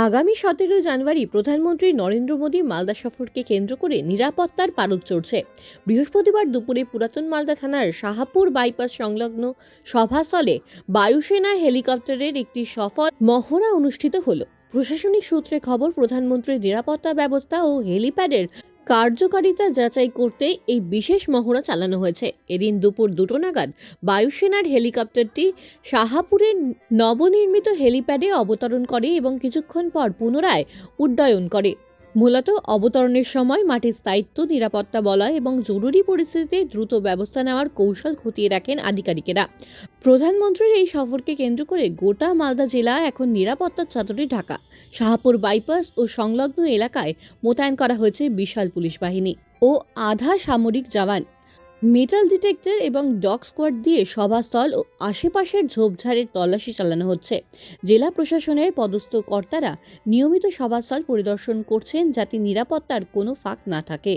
আগামী 17 জানুয়ারি প্রধানমন্ত্রী নরেন্দ্র মোদী মালদা সফরকে কেন্দ্র করে নিরাপত্তার পারদ চড়ছে। বৃহস্পতিবার দুপুরে পুরাতন মালদা থানার শাহাপুর বাইপাস সংলগ্ন সভাস্থলে বায়ুসেনার হেলিকপ্টারের একটি সফল মহড়া অনুষ্ঠিত হলো। প্রশাসনিক সূত্রে খবর, প্রধানমন্ত্রীর নিরাপত্তা ব্যবস্থা ও হেলিপ্যাডের কার্যকারিতা যাচাই করতে এই বিশেষ মহড়া চালানো হয়েছে। এদিন দুপুর 2টো নাগাদ বায়ুসেনার হেলিকপ্টারটি শাহাপুরের নবনির্মিত হেলিপ্যাডে অবতরণ করে এবং কিছুক্ষণ পর পুনরায় উড্ডয়ন করে। মূলত অবতরণের সময় মাটির স্থায়িত্ব, নিরাপত্তা বলয় এবং জরুরি পরিস্থিতিতে দ্রুত ব্যবস্থা নেওয়ার কৌশল খতিয়ে রাখেন আধিকারিকেরা। প্রধানমন্ত্রীর এই সফরকে কেন্দ্র করে গোটা মালদা জেলা এখন নিরাপত্তার চাদরে ঢাকা। শাহাপুর বাইপাস ও সংলগ্ন এলাকায় মোতায়েন করা হয়েছে বিশাল পুলিশ বাহিনী ও আধা সামরিক জওয়ান। মেটাল ডিটেক্টর এবং ডগ স্কোয়াড দিয়ে সভাস্থল ও আশেপাশের ঝোপঝাড়ের তল্লাশি চালানো হচ্ছে। জেলা প্রশাসনের পদস্থ কর্তারা নিয়মিত সভাস্থল পরিদর্শন করছেন যাতে নিরাপত্তার কোনো ফাঁক না থাকে।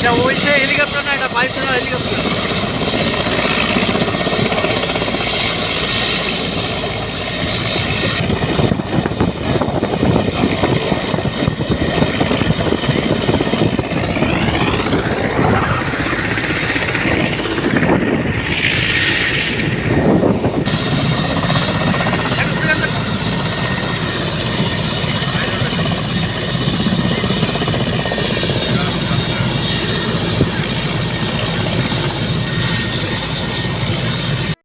এটা ওই সে হেলিকপ্টার না, এটা বায়ুসেনার হেলিকপ্টার।